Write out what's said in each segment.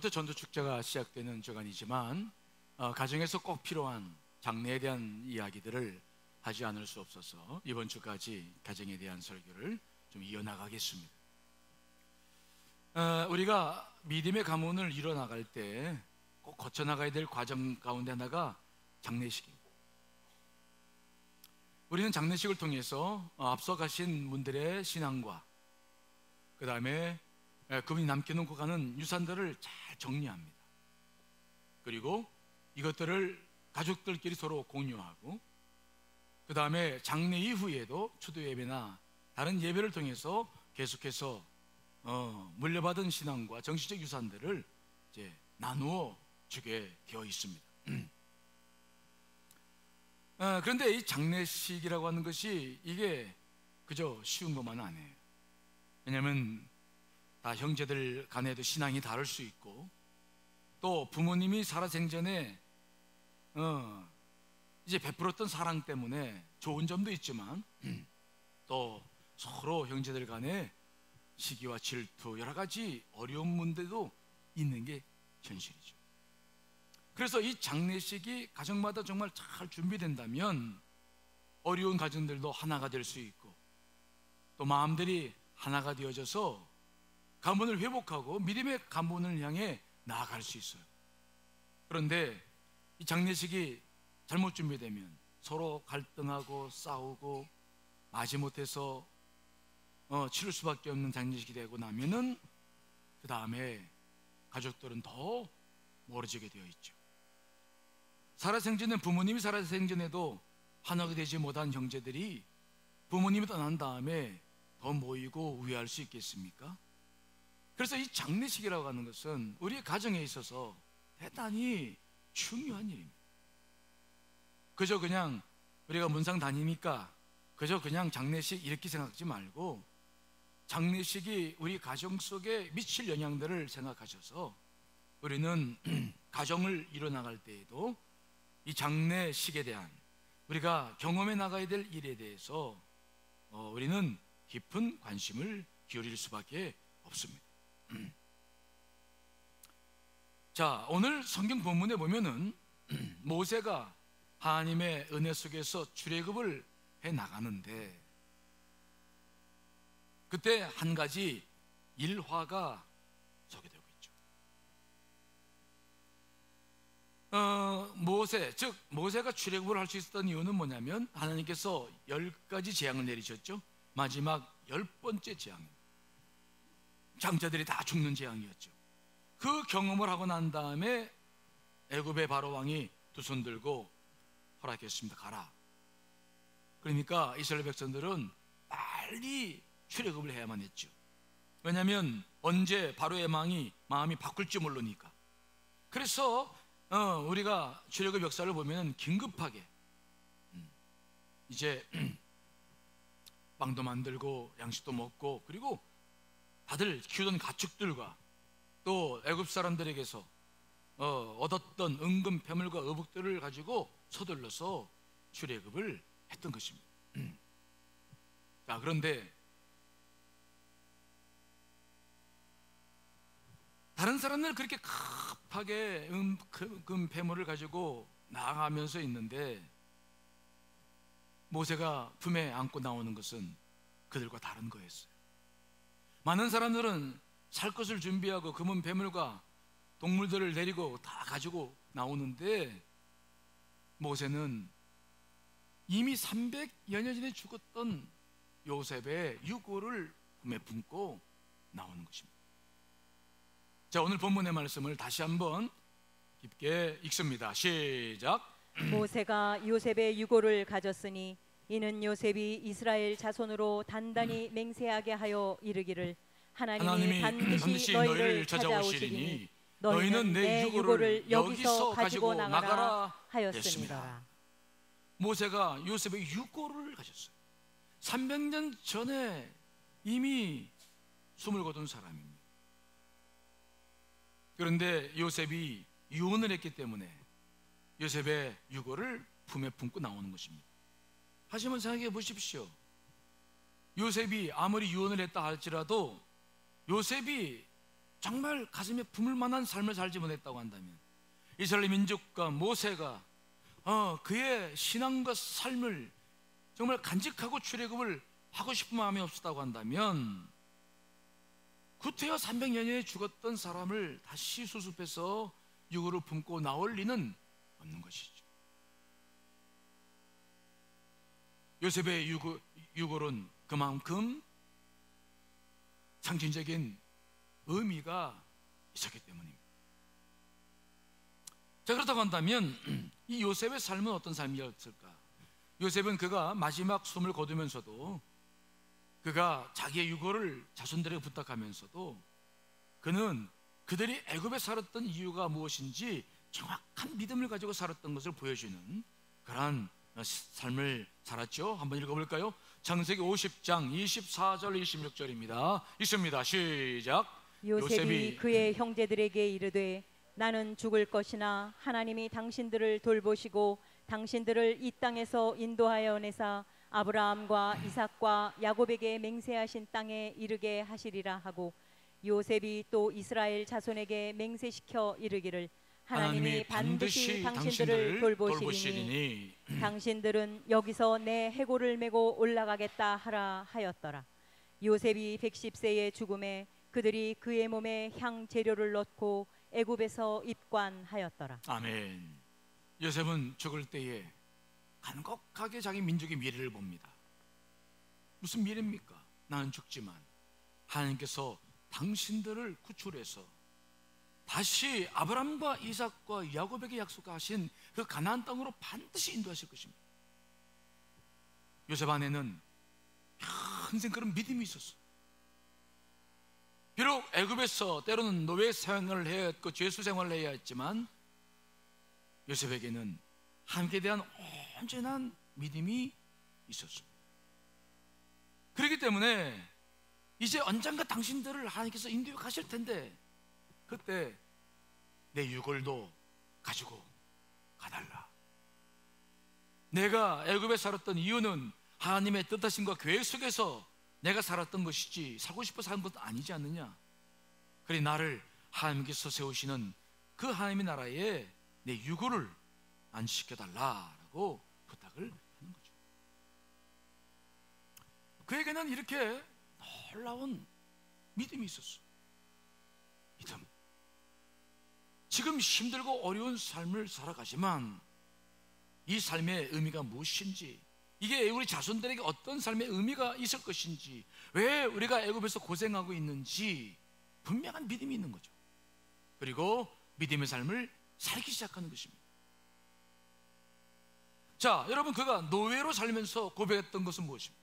오늘부터 전도축제가 시작되는 주간이지만 가정에서 꼭 필요한 장래에 대한 이야기들을 하지 않을 수 없어서 이번 주까지 가정에 대한 설교를 좀 이어나가겠습니다. 우리가 믿음의 가문을 이뤄나갈 때 꼭 거쳐나가야 될 과정 가운데 하나가 장례식입니다. 우리는 장례식을 통해서 앞서 가신 분들의 신앙과 그 다음에 그분이 남겨놓고 가는 유산들을 잘 정리합니다. 그리고 이것들을 가족들끼리 서로 공유하고 그 다음에 장례 이후에도 추도 예배나 다른 예배를 통해서 계속해서 물려받은 신앙과 정신적 유산들을 이제 나누어 주게 되어 있습니다. 그런데 이 장례식이라고 하는 것이 이게 그저 쉬운 것만은 아니에요. 왜냐하면 다 형제들 간에도 신앙이 다를 수 있고 또 부모님이 살아생전에 이제 베풀었던 사랑 때문에 좋은 점도 있지만 또 서로 형제들 간에 시기와 질투 여러 가지 어려운 문제도 있는 게 현실이죠. 그래서 이 장례식이 가정마다 정말 잘 준비된다면 어려운 가정들도 하나가 될 수 있고 또 마음들이 하나가 되어져서 가문을 회복하고 믿음의 가문을 향해 나아갈 수 있어요. 그런데 이 장례식이 잘못 준비되면 서로 갈등하고 싸우고 마지못해서 치를 수밖에 없는 장례식이 되고 나면은 그 다음에 가족들은 더 멀어지게 되어 있죠. 살아생전에 부모님이 살아생전에도 하나가 되지 못한 형제들이 부모님이 떠난 다음에 더 모이고 우애할 수 있겠습니까? 그래서 이 장례식이라고 하는 것은 우리 가정에 있어서 대단히 중요한 일입니다. 그저 그냥 우리가 문상 다니니까 그저 그냥 장례식 이렇게 생각하지 말고 장례식이 우리 가정 속에 미칠 영향들을 생각하셔서 우리는 가정을 이뤄나갈 때에도 이 장례식에 대한 우리가 경험해 나가야 될 일에 대해서 우리는 깊은 관심을 기울일 수밖에 없습니다. 자, 오늘 성경 본문에 보면은 모세가 하나님의 은혜 속에서 출애굽을 해 나가는데 그때 한 가지 일화가 서게 되고 있죠. 모세가 출애굽을 할 수 있었던 이유는 뭐냐면 하나님께서 10가지 재앙을 내리셨죠. 마지막 10번째 재앙입니다. 장자들이 다 죽는 재앙이었죠. 그 경험을 하고 난 다음에 애굽의 바로 왕이 두 손 들고 허락했습니다. 가라. 그러니까 이스라엘 백성들은 빨리 출애굽을 해야만 했죠. 왜냐하면 언제 바로의 마음이 바꿀지 모르니까. 그래서 우리가 출애굽 역사를 보면 긴급하게 이제 빵도 만들고 양식도 먹고 그리고 다들 키우던 가축들과 또 애굽 사람들에게서 얻었던 은금, 패물과 의복들을 가지고 서둘러서 출애굽을 했던 것입니다. 자, 그런데 다른 사람들은 그렇게 급하게 은금, 패물을 가지고 나아가면서 있는데 모세가 품에 안고 나오는 것은 그들과 다른 거였어요. 많은 사람들은 살 것을 준비하고 금은 배물과 동물들을 데리고 다 가지고 나오는데 모세는 이미 300여 년 전에 죽었던 요셉의 유골을 품에 품고 나오는 것입니다. 자, 오늘 본문의 말씀을 다시 한번 깊게 읽습니다. 시작. 모세가 요셉의 유골을 가졌으니 이는 요셉이 이스라엘 자손으로 단단히 맹세하게 하여 이르기를 하나님이 반드시 너희를 찾아오시리니 너희는 내 유골을 여기서 가지고 나가라 하였습니다. 모세가 요셉의 유골을 가졌어요. 300년 전에 이미 숨을 거둔 사람입니다. 그런데 요셉이 유언을 했기 때문에 요셉의 유골을 품에 품고 나오는 것입니다. 하지만 생각해 보십시오. 요셉이 아무리 유언을 했다 할지라도 요셉이 정말 가슴에 품을 만한 삶을 살지 못했다고 한다면, 이스라엘 민족과 모세가 그의 신앙과 삶을 정말 간직하고 출애굽을 하고 싶은 마음이 없었다고 한다면, 구태여 300년에 죽었던 사람을 다시 수습해서 유고를 품고 나올 리는 없는 것이죠. 요셉의 유골은 그만큼 상징적인 의미가 있었기 때문입니다. 자, 그렇다고 한다면 이 요셉의 삶은 어떤 삶이었을까? 요셉은 그가 마지막 숨을 거두면서도, 그가 자기의 유고를 자손들에게 부탁하면서도, 그는 그들이 애굽에 살았던 이유가 무엇인지 정확한 믿음을 가지고 살았던 것을 보여주는 그러한 삶을 살았죠. 한번 읽어볼까요? 창세기 50장 24절 26절입니다. 있습니다. 시작. 요셉이 그의 형제들에게 이르되 나는 죽을 것이나 하나님이 당신들을 돌보시고 당신들을 이 땅에서 인도하여 내사 아브라함과 이삭과 야곱에게 맹세하신 땅에 이르게 하시리라 하고, 요셉이 또 이스라엘 자손에게 맹세시켜 이르기를 하나님이 반드시 당신들을 돌보시리니 당신들은 여기서 내 해골을 메고 올라가겠다 하라 하였더라. 요셉이 110세의 죽음에 그들이 그의 몸에 향 재료를 넣고 애굽에서 입관하였더라. 아멘. 요셉은 죽을 때에 간곡하게 자기 민족의 미래를 봅니다. 무슨 미래입니까? 나는 죽지만 하나님께서 당신들을 구출해서 다시 아브라함과 이삭과 야곱에게 약속하신 그 가나안 땅으로 반드시 인도하실 것입니다. 요셉 안에는 평생 그런 믿음이 있었어요. 비록 애굽에서 때로는 노예 생활을 해야 했고 죄수 생활을 해야 했지만, 요셉에게는 하나님께 대한 온전한 믿음이 있었습니다. 그렇기 때문에 이제 언젠가 당신들을 하나님께서 인도해 가실 텐데, 그때 내 유골도 가지고 가달라. 내가 애굽에 살았던 이유는 하나님의 뜻하심과 계획 속에서 내가 살았던 것이지 살고 싶어 사는 것도 아니지 않느냐. 그래 나를 하나님께서 세우시는 그 하나님의 나라에 내 유골을 안식시켜달라라고 부탁을 하는 거죠. 그에게는 이렇게 놀라운 믿음이 있었어. 믿음. 지금 힘들고 어려운 삶을 살아가지만 이 삶의 의미가 무엇인지, 이게 우리 자손들에게 어떤 삶의 의미가 있을 것인지, 왜 우리가 애굽에서 고생하고 있는지 분명한 믿음이 있는 거죠. 그리고 믿음의 삶을 살기 시작하는 것입니다. 자, 여러분, 그가 노예로 살면서 고백했던 것은 무엇입니까?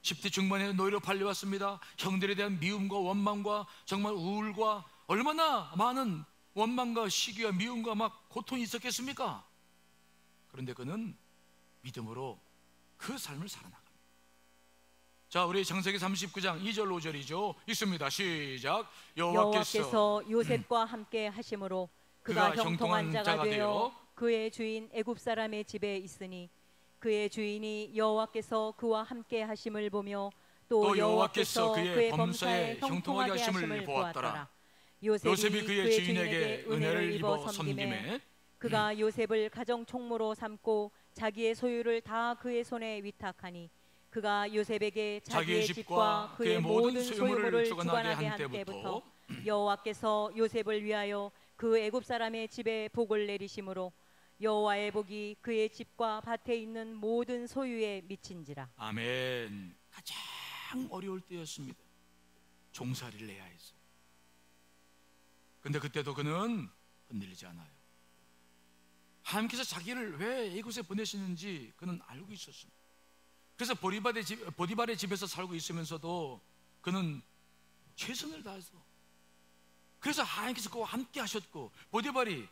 10대 중반에 노예로 팔려왔습니다. 형들에 대한 미움과 원망과 정말 우울과 얼마나 많은 원망과 시기와 미움과 막 고통이 있었겠습니까? 그런데 그는 믿음으로 그 삶을 살아나갑니다. 자, 우리 창세기 39장 2절 5절이죠. 읽습니다. 시작. 여호와께서 요셉과 함께 하심으로 그가 형통한 자가 되어 그의 주인 애굽 사람의 집에 있으니 그의 주인이 여호와께서 그와 함께 하심을 보며 또 여호와께서 그의 범사에 형통하게 하심을 보았더라. 요셉이 그의 주인에게 은혜를 입어 섬김에 그가 요셉을 가정 총무로 삼고 자기의 소유를 다 그의 손에 위탁하니 그가 요셉에게 자기의 집과 그의 모든 소유물을 주관하게 한 때부터 여호와께서 요셉을 위하여 그 애굽 사람의 집에 복을 내리심으로 여호와의 복이 그의 집과 밭에 있는 모든 소유에 미친지라. 아멘. 가장 어려울 때였습니다. 종살이를 해야 했어요. 근데 그때도 그는 흔들리지 않아요. 하나님께서 자기를 왜 이곳에 보내시는지 그는 알고 있었습니다. 그래서 보디발의 집에서 살고 있으면서도 그는 최선을 다해서, 그래서 하나님께서 그와 함께 하셨고 보디발이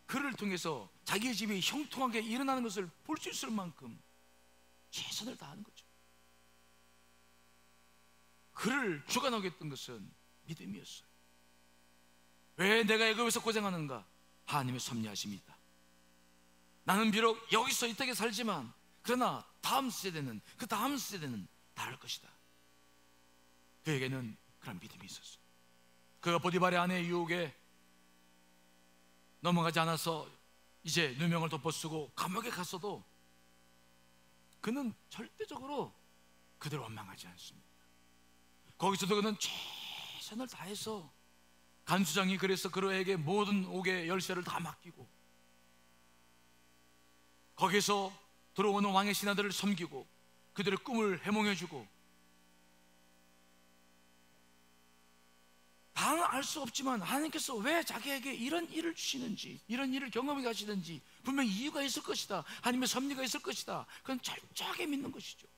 그를 통해서 자기의 집이 형통하게 일어나는 것을 볼 수 있을 만큼 최선을 다하는 거죠. 그를 주관하게 했던 것은 믿음이었어요. 왜 내가 애굽에서 고생하는가? 하나님의 섭리하심이 있다. 나는 비록 여기서 이 땅에 살지만 그러나 다음 세대는, 그 다음 세대는 다를 것이다. 그에게는 그런 믿음이 있었어요. 그가 보디발의 아내의 유혹에 넘어가지 않아서 이제 누명을 덮어쓰고 감옥에 갔어도 그는 절대적으로 그들을 원망하지 않습니다. 거기서도 그는 최선을 다해서, 간수장이 그래서 그에게 모든 옥의 열쇠를 다 맡기고 거기서 들어오는 왕의 신하들을 섬기고 그들의 꿈을 해몽해주고, 다는 알 수 없지만 하나님께서 왜 자기에게 이런 일을 주시는지, 이런 일을 경험하게 하시는지 분명히 이유가 있을 것이다, 하나님의 섭리가 있을 것이다, 그건 철저하게 믿는 것이죠.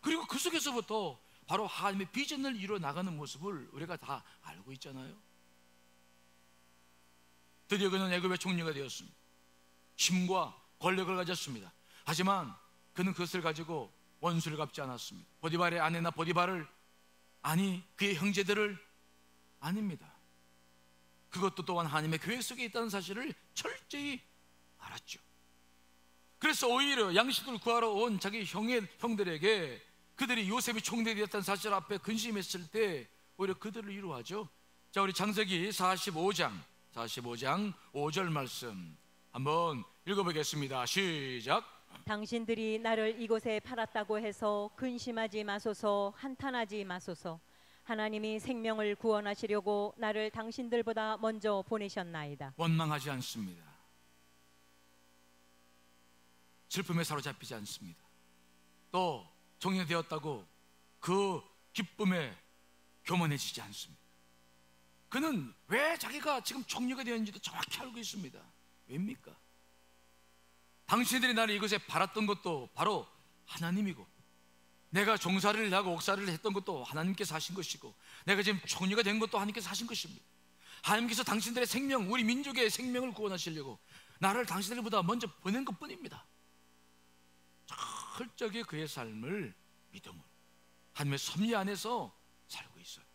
그리고 그 속에서부터 바로 하나님의 비전을 이루어 나가는 모습을 우리가 다 알고 있잖아요. 드디어 그는 애굽의 총리가 되었습니다. 힘과 권력을 가졌습니다. 하지만 그는 그것을 가지고 원수를 갚지 않았습니다. 보디발의 아내나 보디발을, 아니 그의 형제들을 아닙니다. 그것도 또한 하나님의 계획 속에 있다는 사실을 철저히 알았죠. 그래서 오히려 양식을 구하러 온 자기 형들에게 그들이 요셉이 총대가 되었다는 사실 앞에 근심했을 때 오히려 그들을 위로하죠. 자, 우리 창세기 45장 5절 말씀 한번 읽어보겠습니다. 시작. 당신들이 나를 이곳에 팔았다고 해서 근심하지 마소서, 한탄하지 마소서. 하나님이 생명을 구원하시려고 나를 당신들보다 먼저 보내셨나이다. 원망하지 않습니다. 슬픔에 사로잡히지 않습니다. 또 종료되었다고 그 기쁨에 교만해지지 않습니다. 그는 왜 자기가 지금 종료가 되었는지도 정확히 알고 있습니다. 왜입니까? 당신들이 나를 이곳에 팔았던 것도 바로 하나님이고, 내가 종살이를 하고 옥살이를 했던 것도 하나님께서 하신 것이고, 내가 지금 총리가 된 것도 하나님께서 하신 것입니다. 하나님께서 당신들의 생명, 우리 민족의 생명을 구원하시려고 나를 당신들보다 먼저 보낸 것뿐입니다. 철저하게 그의 삶을 믿음으로 하나님의 섭리 안에서 살고 있어요.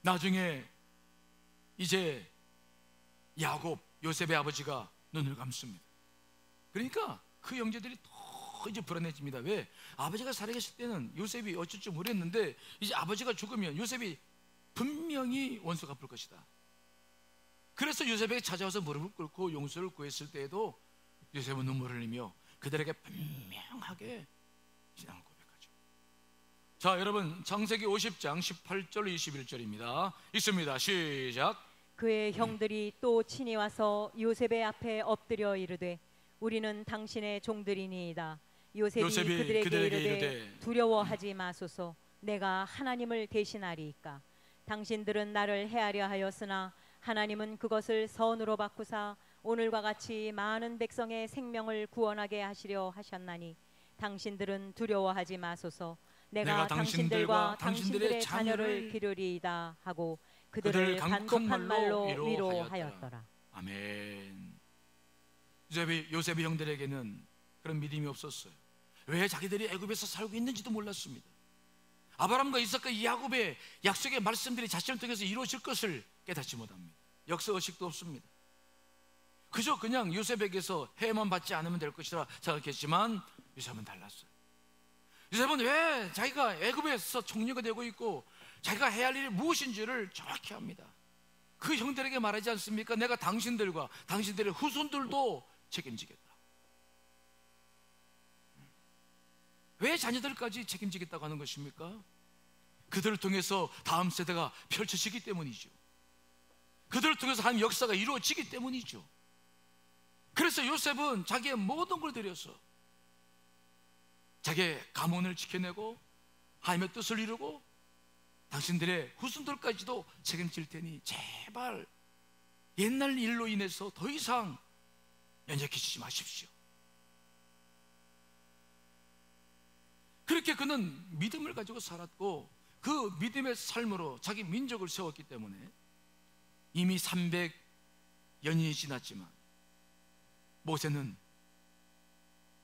나중에 이제 야곱, 요셉의 아버지가 눈을 감습니다. 그러니까 그 형제들이 더 이제 불안해집니다. 왜? 아버지가 살아계실 때는 요셉이 어쩔 줄 모르겠는데 이제 아버지가 죽으면 요셉이 분명히 원수 갚을 것이다. 그래서 요셉에게 찾아와서 무릎을 꿇고 용서를 구했을 때에도 요셉은 눈물을 흘리며 그들에게 분명하게 신앙을 고백하죠. 자, 여러분, 창세기 50장 18절 21절입니다. 있습니다. 시작. 그의 형들이 또 친히 와서 요셉의 앞에 엎드려 이르되 우리는 당신의 종들이니이다. 요셉이 그들에게 이르되 두려워하지 마소서, 내가 하나님을 대신하리이까. 당신들은 나를 해하려 하였으나 하나님은 그것을 선으로 바꾸사 오늘과 같이 많은 백성의 생명을 구원하게 하시려 하셨나니 당신들은 두려워하지 마소서, 내가 당신들과 당신들의 자녀를 기르리이다 하고 그들을 간곡한 말로 위로하였더라. 아멘. 요셉의 형들에게는 그런 믿음이 없었어요. 왜 자기들이 애굽에서 살고 있는지도 몰랐습니다. 아브라함과 이삭과 야곱의 약속의 말씀들이 자신을 통해서 이루어질 것을 깨닫지 못합니다. 역사의식도 없습니다. 그저 그냥 요셉에게서 해만 받지 않으면 될 것이라 생각했지만 요셉은 달랐어요. 요셉은 왜 자기가 애굽에서 총리가 되고 있고 자기가 해야 할 일이 무엇인지를 정확히 합니다. 그 형들에게 말하지 않습니까? 내가 당신들과 당신들의 후손들도 책임지겠다. 왜 자녀들까지 책임지겠다고 하는 것입니까? 그들을 통해서 다음 세대가 펼쳐지기 때문이죠. 그들을 통해서 하나님 역사가 이루어지기 때문이죠. 그래서 요셉은 자기의 모든 걸 들여서 자기의 가문을 지켜내고 하나님의 뜻을 이루고 당신들의 후손들까지도 책임질 테니 제발 옛날 일로 인해서 더 이상 연약해지지 마십시오. 그렇게 그는 믿음을 가지고 살았고 그 믿음의 삶으로 자기 민족을 세웠기 때문에 이미 300년이 지났지만 모세는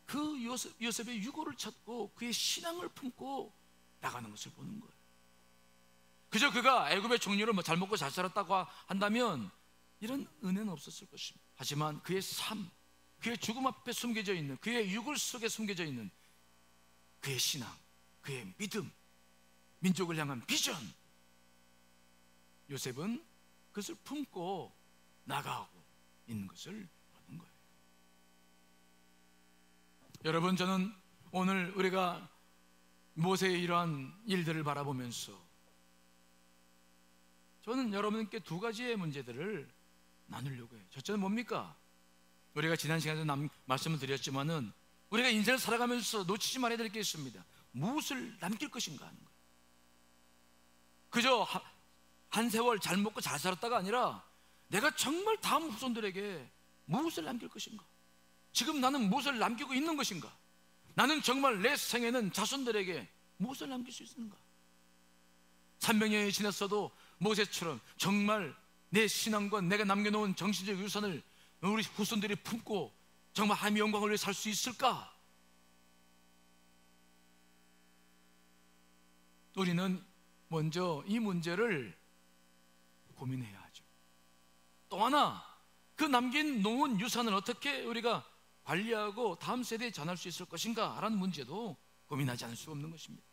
그 요셉의 유고를 찾고 그의 신앙을 품고 나가는 것을 보는 거예요. 그저 그가 애굽의 종류를 잘 먹고 잘 살았다고 한다면 이런 은혜는 없었을 것입니다. 하지만 그의 삶, 그의 죽음 앞에 숨겨져 있는, 그의 유골 속에 숨겨져 있는 그의 신앙, 그의 믿음, 민족을 향한 비전, 요셉은 그것을 품고 나가고 있는 것을 보는 거예요. 여러분, 저는 오늘 우리가 모세의 이러한 일들을 바라보면서 저는 여러분께 두 가지의 문제들을 나누려고 해요. 첫째는 뭡니까? 우리가 지난 시간에도 말씀을 드렸지만은 우리가 인생을 살아가면서 놓치지 말아야 될 게 있습니다. 무엇을 남길 것인가 하는 거예요. 그저 한 세월 잘 먹고 잘 살았다가 아니라 내가 정말 다음 후손들에게 무엇을 남길 것인가? 지금 나는 무엇을 남기고 있는 것인가? 나는 정말 내 생에는 자손들에게 무엇을 남길 수 있는가? 300년이 지났어도 모세처럼 정말 내 신앙과 내가 남겨놓은 정신적 유산을 우리 후손들이 품고 정말 하나님의 영광을 위해 살 수 있을까? 우리는 먼저 이 문제를 고민해야 하죠. 또 하나, 그 남긴 놓은 유산을 어떻게 우리가 관리하고 다음 세대에 전할 수 있을 것인가 라는 문제도 고민하지 않을 수 없는 것입니다.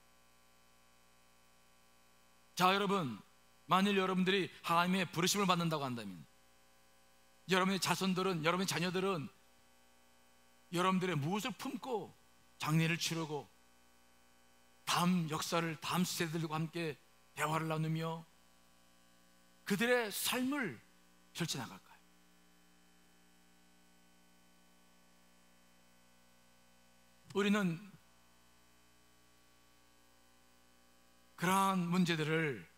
자, 여러분, 만일 여러분들이 하나님의 부르심을 받는다고 한다면 여러분의 자손들은, 여러분의 자녀들은 여러분들의 무엇을 품고 장례를 치르고 다음 역사를 다음 세대들과 함께 대화를 나누며 그들의 삶을 펼쳐나갈까요? 우리는 그러한 문제들을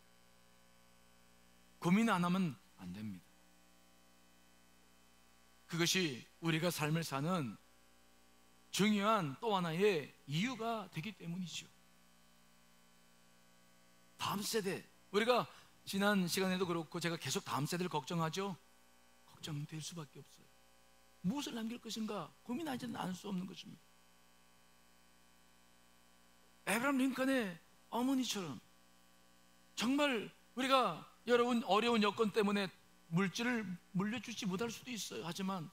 고민 안 하면 안 됩니다. 그것이 우리가 삶을 사는 중요한 또 하나의 이유가 되기 때문이죠. 다음 세대, 우리가 지난 시간에도 그렇고 제가 계속 다음 세대를 걱정하죠. 걱정될 수밖에 없어요. 무엇을 남길 것인가 고민하지는 않을 수 없는 것입니다. 에브라임 링컨의 어머니처럼 정말 우리가 여러분 어려운 여건 때문에 물질을 물려주지 못할 수도 있어요. 하지만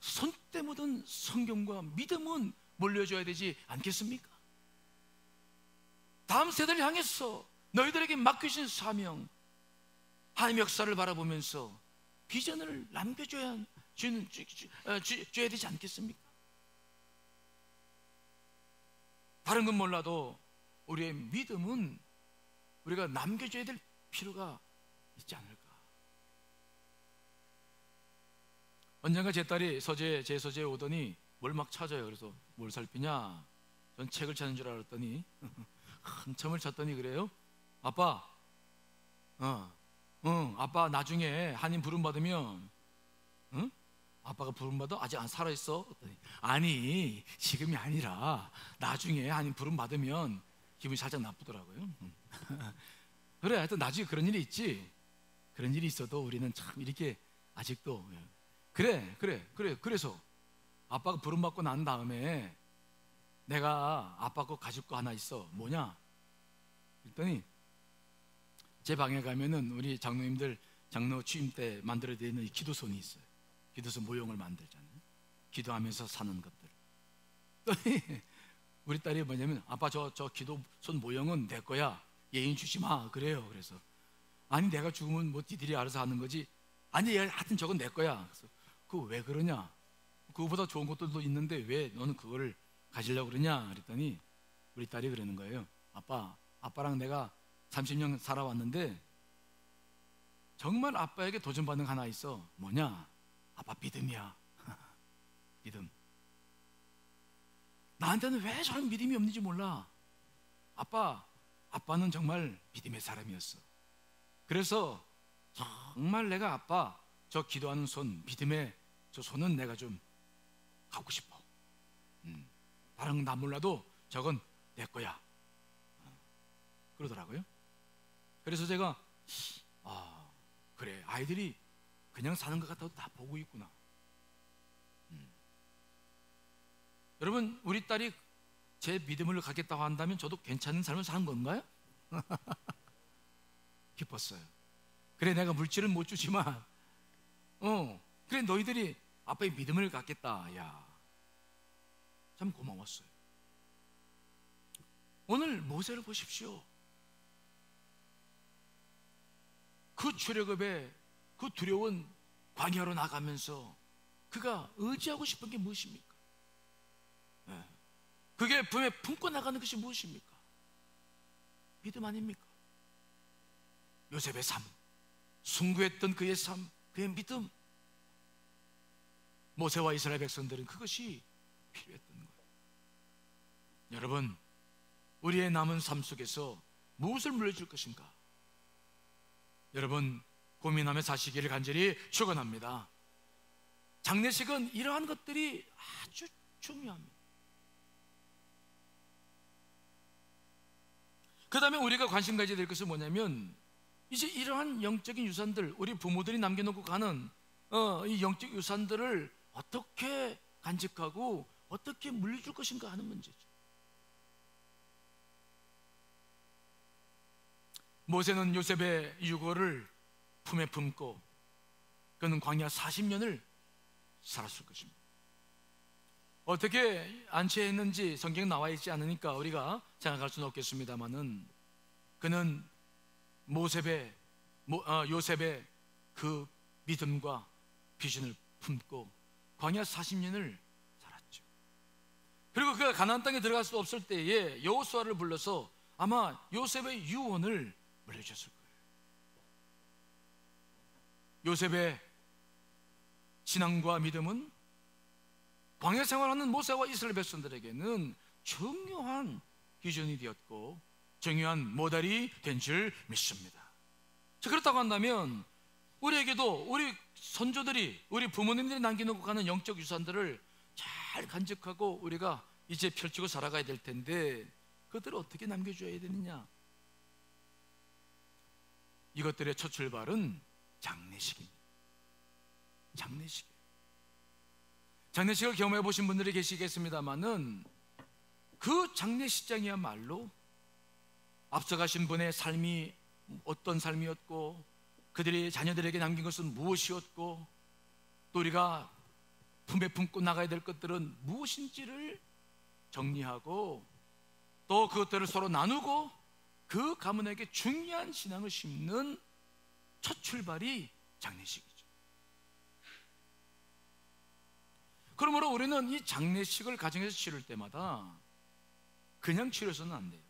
손때 묻은 성경과 믿음은 물려줘야 되지 않겠습니까? 다음 세대를 향해서 너희들에게 맡기신 사명, 하나님의 역사를 바라보면서 비전을 남겨줘야 줘야 되지 않겠습니까? 다른 건 몰라도 우리의 믿음은 우리가 남겨줘야 될 필요가 있지 않을까. 언젠가 제 딸이 제 서재에 오더니 뭘 막 찾아요. 그래서 뭘 살피냐? 전 책을 찾는 줄 알았더니 한참을 찾더니 그래요. 아빠, 아빠 나중에 하나님 부름 받으면, 응? 아빠가 부름 받아? 아직 안 살아있어? 아니, 지금이 아니라 나중에 하나님 부름 받으면 기분이 살짝 나쁘더라고요. 그래, 하여튼 나중에 그런 일이 있지. 그런 일이 있어도 우리는 참 이렇게 아직도 그래서 아빠가 부름 받고 난 다음에 내가 아빠 거 가질 거 하나 있어. 뭐냐? 그랬더니 제 방에 가면은 우리 장로님들 장로 취임 때 만들어야 되는 기도손이 있어요. 기도손 모형을 만들잖아요. 기도하면서 사는 것들. 우리 딸이 뭐냐면 아빠 저 기도손 모형은 내 거야. 예인 주지 마. 그래요. 그래서 아니 내가 죽으면 뭐 니들이 알아서 하는 거지. 아니 하여튼 저건 내 거야. 그래서 그거 왜 그러냐? 그거보다 좋은 것들도 있는데 왜 너는 그거를 가지려고 그러냐? 그랬더니 우리 딸이 그러는 거예요. 아빠랑 내가 30년 살아왔는데 정말 아빠에게 도전받는 거 하나 있어. 뭐냐? 아빠 믿음이야. 믿음. 나한테는 왜 저런 믿음이 없는지 몰라. 아빠는 정말 믿음의 사람이었어. 그래서 정말 내가 아빠 저 기도하는 손, 믿음의 저 손은 내가 좀 갖고 싶어. 다른 건 나 몰라도 저건 내 거야. 그러더라고요. 그래서 제가 그래, 아이들이 그냥 사는 것 같아도 다 보고 있구나. 여러분, 우리 딸이 제 믿음을 갖겠다고 한다면 저도 괜찮은 삶을 사는 건가요? 기뻤어요. 그래, 내가 물질은 못 주지만 그래, 너희들이 아빠의 믿음을 갖겠다. 야, 참 고마웠어요. 오늘 모세를 보십시오. 그 출애굽의 그 두려운 광야로 나가면서 그가 의지하고 싶은 게 무엇입니까? 그게 품에 품고 나가는 것이 무엇입니까? 믿음 아닙니까? 요셉의 삶, 숭고했던 그의 삶, 그의 믿음, 모세와 이스라엘 백성들은 그것이 필요했던 거예요. 여러분, 우리의 남은 삶 속에서 무엇을 물려줄 것인가? 여러분, 고민하며 사시기를 간절히 축원합니다. 장례식은 이러한 것들이 아주 중요합니다. 그 다음에 우리가 관심 가져야 될 것은 뭐냐면, 이제 이러한 영적인 유산들, 우리 부모들이 남겨놓고 가는 이 영적 유산들을 어떻게 간직하고 어떻게 물려줄 것인가 하는 문제죠. 모세는 요셉의 유고를 품에 품고 그는 광야 40년을 살았을 것입니다. 어떻게 안치했는지 성경에 나와 있지 않으니까 우리가 생각할 수는 없겠습니다만은, 그는 요셉의 그 믿음과 비전을 품고 광야 40년을 살았죠. 그리고 그가 가나안 땅에 들어갈 수 없을 때에 여호수아를 불러서 아마 요셉의 유언을 물려줬을 거예요. 요셉의 신앙과 믿음은 광야 생활하는 모세와 이스라엘 백성들에게는 중요한 기준이 되었고 중요한 모델이 된 줄 믿습니다. 자, 그렇다고 한다면 우리에게도 우리 선조들이, 우리 부모님들이 남겨놓고 가는 영적 유산들을 잘 간직하고 우리가 이제 펼치고 살아가야 될 텐데, 그것들을 어떻게 남겨줘야 되느냐? 이것들의 첫 출발은 장례식입니다. 장례식을 경험해 보신 분들이 계시겠습니다만은, 그 장례식장이야말로 앞서가신 분의 삶이 어떤 삶이었고, 그들이 자녀들에게 남긴 것은 무엇이었고, 또 우리가 품에 품고 나가야 될 것들은 무엇인지를 정리하고 또 그것들을 서로 나누고 그 가문에게 중요한 신앙을 심는 첫 출발이 장례식이죠. 그러므로 우리는 이 장례식을 가정에서 치를 때마다 그냥 치러서는 안 돼요.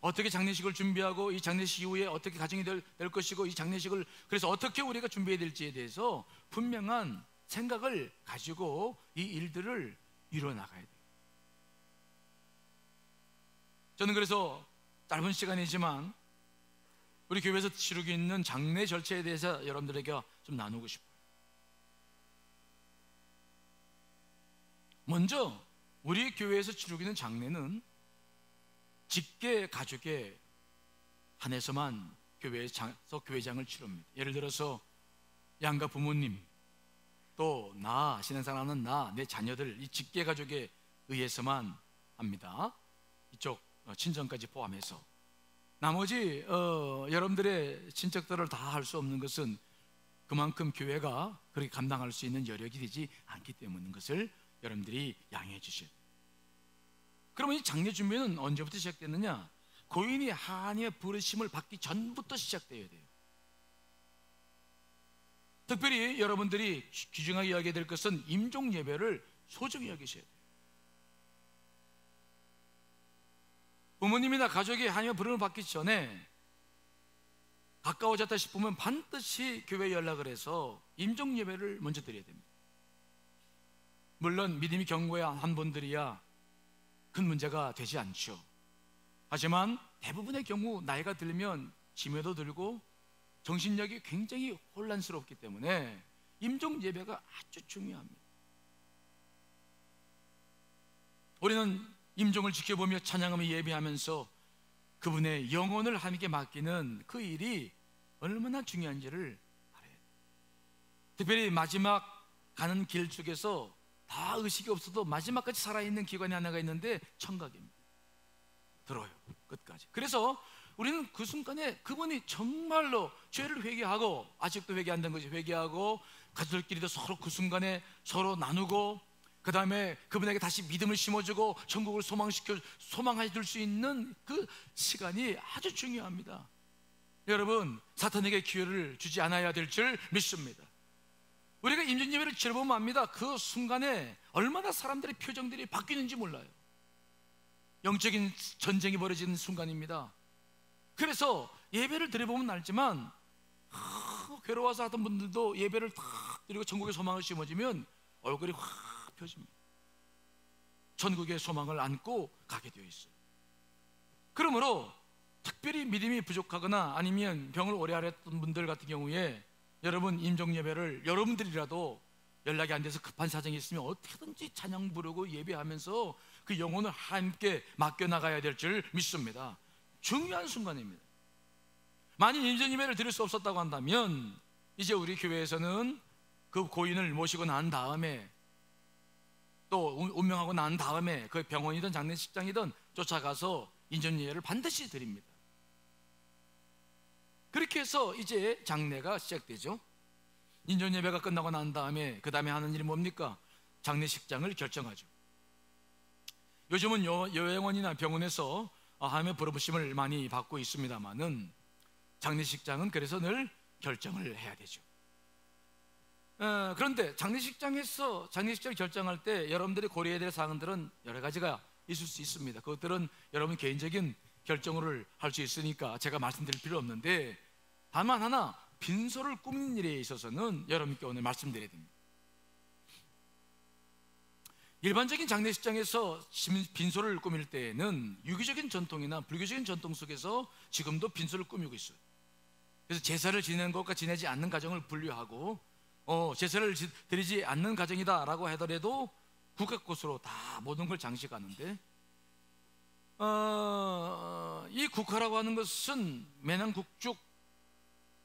어떻게 장례식을 준비하고 이 장례식 이후에 어떻게 가정이 될 것이고, 이 장례식을 그래서 어떻게 우리가 준비해야 될지에 대해서 분명한 생각을 가지고 이 일들을 이뤄나가야 돼요. 저는 그래서 짧은 시간이지만 우리 교회에서 치르고 있는 장례 절차에 대해서 여러분들에게 좀 나누고 싶어요. 먼저 우리 교회에서 치르고 있는 장례는 직계 가족에 한해서만 교회에서 교회장을 치릅니다. 예를 들어서 양가 부모님, 또 나, 신앙생활하는 나, 내 자녀들, 이 직계 가족에 의해서만 합니다. 이쪽 친정까지 포함해서. 나머지 여러분들의 친척들을 다 할 수 없는 것은 그만큼 교회가 그렇게 감당할 수 있는 여력이 되지 않기 때문인 것을 여러분들이 양해해 주셔야 돼요. 그러면 이 장례 준비는 언제부터 시작됐느냐? 고인이 하나님의 부르심을 받기 전부터 시작되어야 돼요. 특별히 여러분들이 귀중하게 여겨야 될 것은 임종 예배를 소중히 여기셔야 돼요. 부모님이나 가족이 하나님의 부름을 받기 전에 가까워졌다 싶으면 반드시 교회에 연락을 해서 임종 예배를 먼저 드려야 됩니다. 물론 믿음이 견고한 분들이야 큰 문제가 되지 않죠. 하지만 대부분의 경우 나이가 들면 치매도 들고 정신력이 굉장히 혼란스럽기 때문에 임종 예배가 아주 중요합니다. 우리는 임종을 지켜보며 찬양하며 예배하면서 그분의 영혼을 하나님께 맡기는 그 일이 얼마나 중요한지를 알아야 돼요. 특별히 마지막 가는 길 쪽에서 다 의식이 없어도 마지막까지 살아있는 기관이 하나가 있는데 청각입니다. 들어요, 끝까지. 그래서 우리는 그 순간에 그분이 정말로 죄를 회개하고, 아직도 회개 안 된 것이 회개하고, 가족들끼리도 서로 그 순간에 서로 나누고, 그 다음에 그분에게 다시 믿음을 심어주고 천국을 소망해 줄 수 있는 그 시간이 아주 중요합니다. 여러분, 사탄에게 기회를 주지 않아야 될 줄 믿습니다. 우리가 임종 예배를 지켜보면 압니다. 그 순간에 얼마나 사람들의 표정들이 바뀌는지 몰라요. 영적인 전쟁이 벌어지는 순간입니다. 그래서 예배를 드려보면 알지만 괴로워서 하던 분들도 예배를 탁 드리고 천국의 소망을 심어지면 얼굴이 확 펴집니다. 천국의 소망을 안고 가게 되어 있어요. 그러므로 특별히 믿음이 부족하거나 아니면 병을 오래 앓았던 분들 같은 경우에 여러분, 임종 예배를 여러분들이라도 연락이 안 돼서 급한 사정이 있으면 어떻게든지 찬양 부르고 예배하면서 그 영혼을 함께 맡겨나가야 될 줄 믿습니다. 중요한 순간입니다. 만일 임종 예배를 드릴 수 없었다고 한다면 이제 우리 교회에서는 그 고인을 모시고 난 다음에 또 운명하고 난 다음에 그 병원이든 장례식장이든 쫓아가서 임종 예배를 반드시 드립니다. 그렇게 해서 이제 장례가 시작되죠. 임종 예배가 끝나고 난 다음에 그 다음에 하는 일이 뭡니까? 장례식장을 결정하죠. 요즘은 요양원이나 병원에서 하며 부르심을 많이 받고 있습니다만은 장례식장은 그래서 늘 결정을 해야 되죠. 그런데 장례식장에서 장례식장 결정할 때 여러분들이 고려해야 될 사항들은 여러 가지가 있을 수 있습니다. 그것들은 여러분 개인적인 결정을 할 수 있으니까 제가 말씀드릴 필요 없는데, 다만 하나, 빈소를 꾸미는 일에 있어서는 여러분께 오늘 말씀드려야 됩니다. 일반적인 장례식장에서 빈소를 꾸밀 때에는 유교적인 전통이나 불교적인 전통 속에서 지금도 빈소를 꾸미고 있어요. 그래서 제사를 지내는 것과 지내지 않는 가정을 분류하고 제사를 드리지 않는 가정이다 라고 하더라도 국화꽃으로 다 모든 걸 장식하는데, 이 국화라고 하는 것은 매낭국죽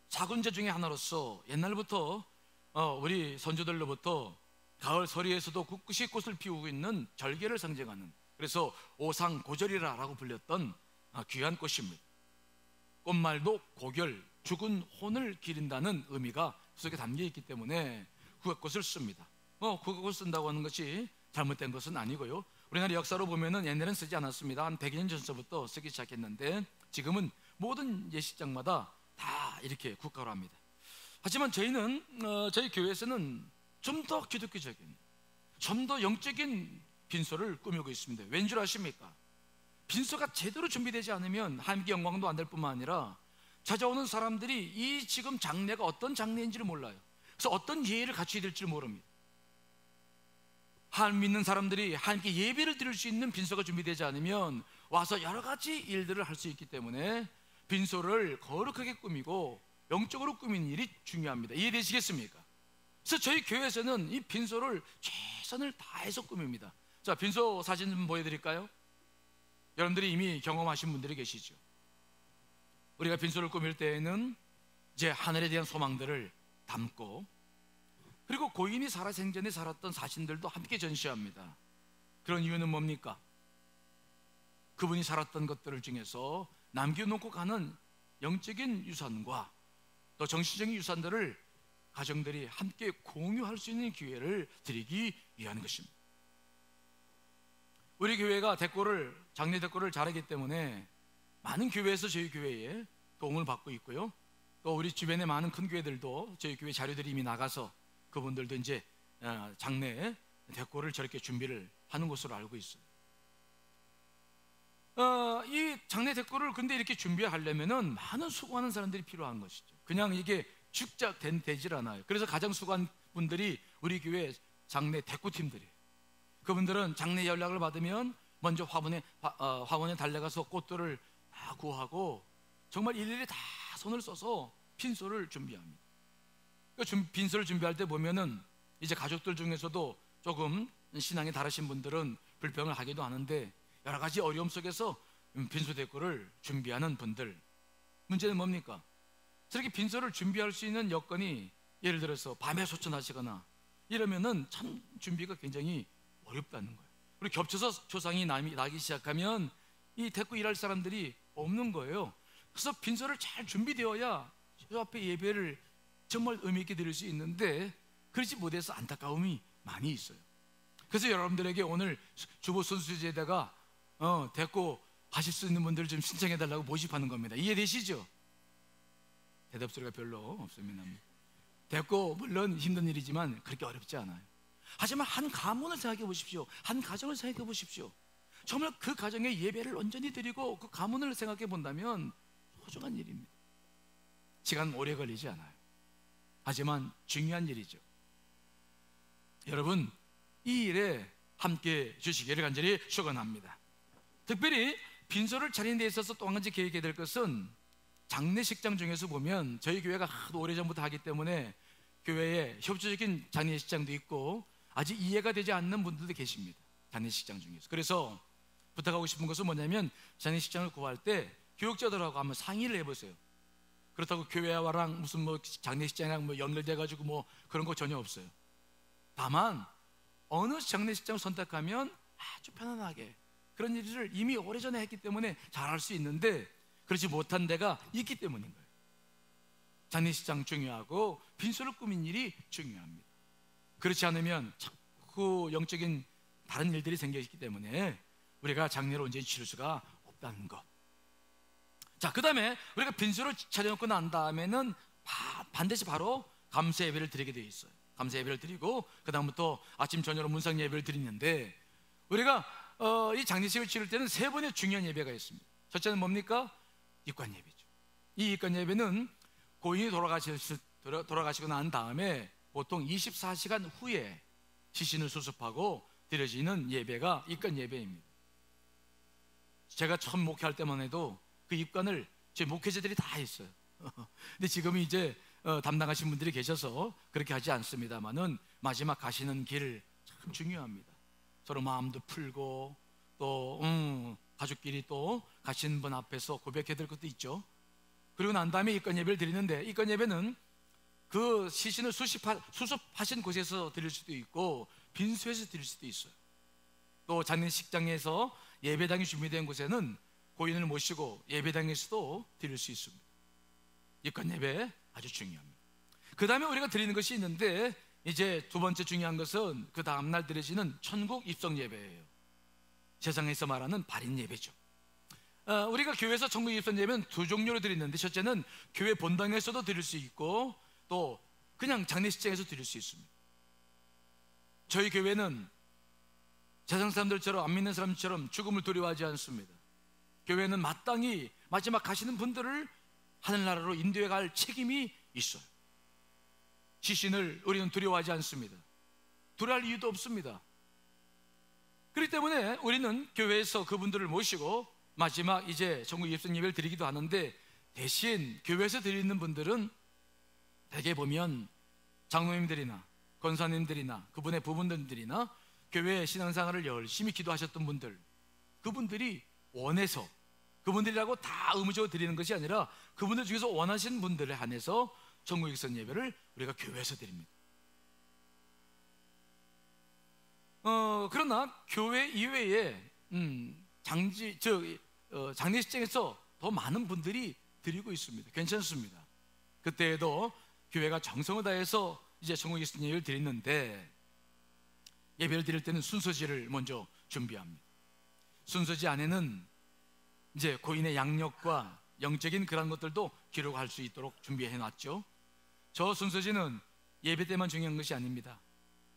사군제 중에 하나로서 옛날부터 우리 선조들로부터 가을 서리에서도 굳건히 꽃을 피우고 있는 절개를 상징하는, 그래서 오상고절이라고 불렸던 귀한 꽃입니다. 꽃말도 고결, 죽은 혼을 기린다는 의미가 속에 담겨 있기 때문에 국화꽃을 씁니다. 국화꽃을 쓴다고 하는 것이 잘못된 것은 아니고요. 우리나라 역사로 보면은 옛날에는 쓰지 않았습니다. 한 100년 전서부터 쓰기 시작했는데 지금은 모든 예식장마다 다 이렇게 국화로 합니다. 하지만 저희는 저희 교회에서는 좀 더 기독교적인, 좀 더 영적인 빈소를 꾸미고 있습니다. 왠 줄 아십니까? 빈소가 제대로 준비되지 않으면 하나님께 영광도 안 될 뿐만 아니라 찾아오는 사람들이 이 지금 장례가 어떤 장례인지를 몰라요. 그래서 어떤 예의를 갖춰야 될지 모릅니다. 하나님 믿는 사람들이 하나님께 예배를 드릴 수 있는 빈소가 준비되지 않으면 와서 여러 가지 일들을 할 수 있기 때문에 빈소를 거룩하게 꾸미고 영적으로 꾸미는 일이 중요합니다. 이해되시겠습니까? 그래서 저희 교회에서는 이 빈소를 최선을 다해서 꾸밉니다. 자, 빈소 사진 좀 보여드릴까요? 여러분들이 이미 경험하신 분들이 계시죠. 우리가 빈소를 꾸밀 때에는 이제 하늘에 대한 소망들을 담고, 그리고 고인이 살아생전에 살았던 사신들도 함께 전시합니다. 그런 이유는 뭡니까? 그분이 살았던 것들을 중에서 남겨놓고 가는 영적인 유산과 또 정신적인 유산들을 가정들이 함께 공유할 수 있는 기회를 드리기 위한 것입니다. 우리 교회가 장례 대꾸를 잘하기 때문에 많은 교회에서 저희 교회에 도움을 받고 있고요. 또 우리 주변의 많은 큰 교회들도 저희 교회 자료들이 이미 나가서 그분들도 이제 장례 대꾸를 저렇게 준비를 하는 것으로 알고 있어요. 이 장례 대꾸를 근데 이렇게 준비하려면은 많은 수고하는 사람들이 필요한 것이죠. 그냥 이게 축적된 되질 않아요. 그래서 가장 수고한 분들이 우리 교회 장례 대꾸팀들이에요. 그분들은 장례 연락을 받으면 먼저 화원에 달려가서 꽃들을 다 구하고 정말 일일이 다 손을 써서 빈소를 준비합니다. 빈소를 준비할 때 보면은 이제 가족들 중에서도 조금 신앙이 다르신 분들은 불평을 하기도 하는데 여러 가지 어려움 속에서 빈소 대꾸를 준비하는 분들, 문제는 뭡니까? 저렇게 빈소를 준비할 수 있는 여건이 예를 들어서 밤에 소천하시거나 이러면은 참 준비가 굉장히 어렵다는 거예요. 그리고 겹쳐서 조상이 나기 시작하면 이 대꾸 일할 사람들이 없는 거예요. 그래서 빈소를 잘 준비되어야 저 앞에 예배를 정말 의미 있게 드릴 수 있는데 그렇지 못해서 안타까움이 많이 있어요. 그래서 여러분들에게 오늘 주보 순수제에다가 대꾸 하실 수 있는 분들 좀 신청해 달라고 모집하는 겁니다. 이해되시죠? 대답 소리가 별로 없습니다. 됐고, 물론 힘든 일이지만 그렇게 어렵지 않아요. 하지만 한 가문을 생각해 보십시오. 한 가정을 생각해 보십시오. 정말 그 가정에 예배를 온전히 드리고 그 가문을 생각해 본다면 소중한 일입니다. 시간 오래 걸리지 않아요. 하지만 중요한 일이죠. 여러분, 이 일에 함께 주시기를 간절히 축원합니다. 특별히 빈소를 차리는 데 있어서 또 한 가지 계획해야 될 것은, 장례식장 중에서 보면 저희 교회가 하도 오래전부터 하기 때문에 교회에 협조적인 장례식장도 있고 아직 이해가 되지 않는 분들도 계십니다. 장례식장 중에서. 그래서 부탁하고 싶은 것은 뭐냐면, 장례식장을 구할 때 교육자들하고 한번 상의를 해보세요. 그렇다고 교회와랑 무슨 뭐 장례식장이랑 뭐 연결돼 가지고 뭐 그런 거 전혀 없어요. 다만 어느 장례식장을 선택하면 아주 편안하게 그런 일을 이미 오래전에 했기 때문에 잘할 수 있는데, 그렇지 못한 데가 있기 때문인 거예요. 장례식장 중요하고 빈소를 꾸민 일이 중요합니다. 그렇지 않으면 자꾸 영적인 다른 일들이 생겨있기 때문에 우리가 장례를 온전히 치를 수가 없다는 것. 자, 그 다음에 우리가 빈소를 차려놓고 난 다음에는 반드시 바로 감사 예배를 드리게 되어 있어요. 감사 예배를 드리고 그 다음부터 아침 저녁으로 문상 예배를 드리는데, 우리가 이 장례식을 치를 때는 세 번의 중요한 예배가 있습니다. 첫째는 뭡니까? 입관 예배죠. 이 입관 예배는 고인이 돌아가시고 난 다음에 보통 24시간 후에 시신을 수습하고 드려지는 예배가 입관 예배입니다. 제가 처음 목회할 때만 해도 그 입관을 제 목회자들이 다 했어요. 근데 지금 이제 담당하신 분들이 계셔서 그렇게 하지 않습니다만은 마지막 가시는 길 참 중요합니다. 서로 마음도 풀고 또 가족끼리 또 가시는 분 앞에서 고백해야 될 것도 있죠. 그리고 난 다음에 입관 예배를 드리는데, 입관 예배는 그 시신을 수습하신 곳에서 드릴 수도 있고 빈소에서 드릴 수도 있어요. 또 장례식장에서 예배당이 준비된 곳에는 고인을 모시고 예배당에서도 드릴 수 있습니다. 입관 예배 아주 중요합니다. 그 다음에 우리가 드리는 것이 있는데, 이제 두 번째 중요한 것은 그 다음날 드려지는 천국 입성 예배예요. 세상에서 말하는 발인 예배죠. 우리가 교회에서 천국 입성 예배는 두 종류로 드리는데, 첫째는 교회 본당에서도 드릴 수 있고 또 그냥 장례식장에서 드릴 수 있습니다. 저희 교회는 세상 사람들처럼, 안 믿는 사람처럼 죽음을 두려워하지 않습니다. 교회는 마땅히 마지막 가시는 분들을 하늘나라로 인도해 갈 책임이 있어요. 시신을 우리는 두려워하지 않습니다. 두려워할 이유도 없습니다. 그렇기 때문에 우리는 교회에서 그분들을 모시고 마지막 이제 천국 입성 예배를 드리기도 하는데, 대신 교회에서 드리는 분들은 대개 보면 장로님들이나 권사님들이나 그분의 부분들이나 교회 신앙생활을 열심히 기도하셨던 분들, 그분들이 원해서, 그분들이라고 다 의무적으로 드리는 것이 아니라 그분들 중에서 원하시는 분들에 한해서 천국 입성 예배를 우리가 교회에서 드립니다. 그러나 교회 이외에 장례식장에서 더 많은 분들이 드리고 있습니다. 괜찮습니다. 그때에도 교회가 정성을 다해서 이제 천국 입성 예배를 드리는데, 예배를 드릴 때는 순서지를 먼저 준비합니다. 순서지 안에는 이제 고인의 양력과 영적인 그런 것들도 기록할 수 있도록 준비해 놨죠. 저 순서지는 예배 때만 중요한 것이 아닙니다.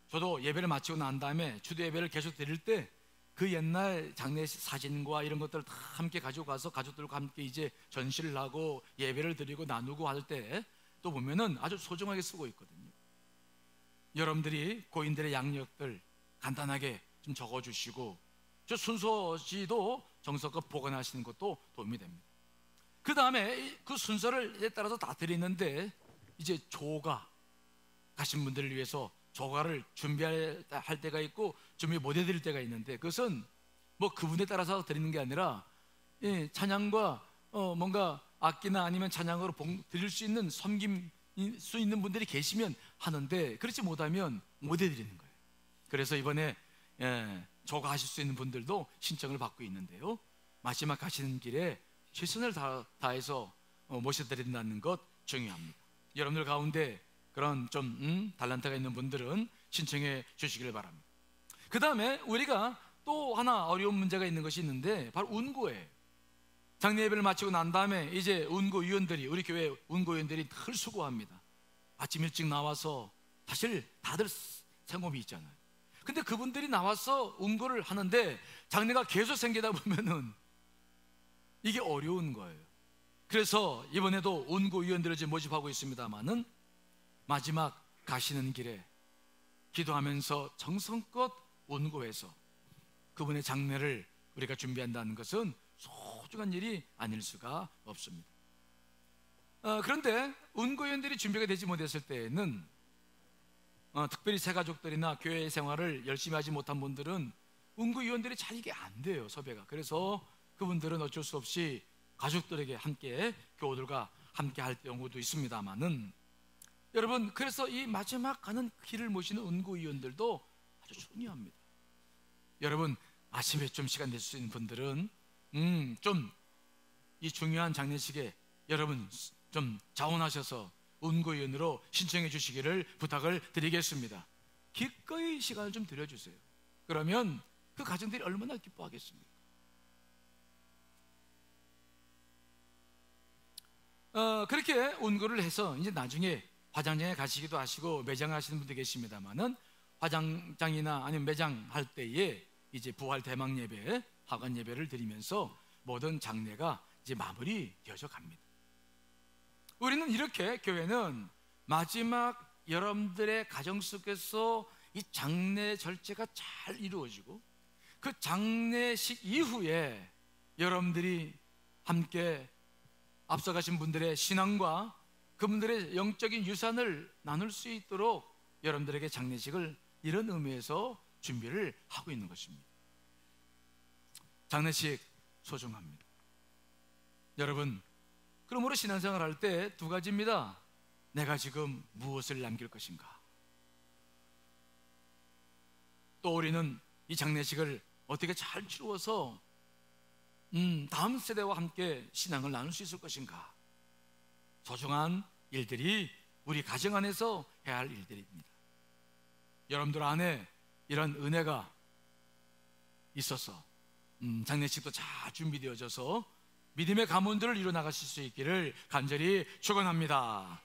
저도 예배를 마치고 난 다음에 주도 예배를 계속 드릴 때 그 옛날 장례 사진과 이런 것들을 다 함께 가지고 가서 가족들과 함께 이제 전시를 하고 예배를 드리고 나누고 할 때 또 보면은 아주 소중하게 쓰고 있거든요. 여러분들이 고인들의 양력들 간단하게 좀 적어주시고, 저 순서지도 정성껏 보관하시는 것도 도움이 됩니다. 그 다음에 그 순서를 따라서 다 드리는데, 이제 조가 가신 분들을 위해서 조가를 준비할 때가 있고 준비 못 해드릴 때가 있는데, 그것은 뭐 그분에 따라서 드리는 게 아니라 찬양과 뭔가 악기나 아니면 찬양으로 드릴 수 있는, 섬김 수 있는 분들이 계시면 하는데, 그렇지 못하면 못 해드리는 거예요. 그래서 이번에 조가 하실 수 있는 분들도 신청을 받고 있는데요, 마지막 가시는 길에 최선을 다해서 모셔드린다는 것 중요합니다. 여러분들 가운데 그런 좀 달란트가 있는 분들은 신청해 주시길 바랍니다. 그 다음에 우리가 또 하나 어려운 문제가 있는 것이 있는데, 바로 운구예요. 장례 예배를 마치고 난 다음에 이제 운구위원들이, 우리 교회 운구위원들이 늘 수고합니다. 아침 일찍 나와서, 사실 다들 생업이 있잖아요. 근데 그분들이 나와서 운구를 하는데 장례가 계속 생기다 보면은 이게 어려운 거예요. 그래서 이번에도 운구위원들을 지금 모집하고 있습니다만은 마지막 가시는 길에 기도하면서 정성껏 운구해서 그분의 장례를 우리가 준비한다는 것은 소중한 일이 아닐 수가 없습니다. 그런데 운구위원들이 준비가 되지 못했을 때에는 특별히 새가족들이나 교회 생활을 열심히 하지 못한 분들은 운구위원들이 잘 이게 안 돼요, 섭외가. 그래서 그분들은 어쩔 수 없이 가족들에게 함께, 교우들과 함께 할 경우도 있습니다만은, 여러분, 그래서 이 마지막 가는 길을 모시는 운구위원들도 아주 중요합니다. 여러분, 아침에 좀 시간 낼 수 있는 분들은 좀 이 중요한 장례식에 여러분 좀 자원하셔서 운구위원으로 신청해 주시기를 부탁을 드리겠습니다. 기꺼이 시간을 좀 들여주세요. 그러면 그 가정들이 얼마나 기뻐하겠습니까? 그렇게 운구를 해서 이제 나중에 화장장에 가시기도 하시고 매장 하시는 분도 계십니다만은, 화장장이나 아니면 매장 할 때에 이제 부활 대망 예배, 하관 예배를 드리면서 모든 장례가 이제 마무리 되어져 갑니다. 우리는 이렇게, 교회는 마지막 여러분들의 가정 속에서 이 장례 절제가 잘 이루어지고 그 장례식 이후에 여러분들이 함께 앞서가신 분들의 신앙과 그분들의 영적인 유산을 나눌 수 있도록 여러분들에게 장례식을 이런 의미에서 준비를 하고 있는 것입니다. 장례식 소중합니다. 여러분, 그러므로 신앙생활 할 때 두 가지입니다. 내가 지금 무엇을 남길 것인가, 또 우리는 이 장례식을 어떻게 잘 치루어서 다음 세대와 함께 신앙을 나눌 수 있을 것인가. 소중한 일들이 우리 가정 안에서 해야 할 일들입니다. 여러분들 안에 이런 은혜가 있어서 장례식도 잘 준비되어져서 믿음의 가문들을 이루어나가실 수 있기를 간절히 축원합니다.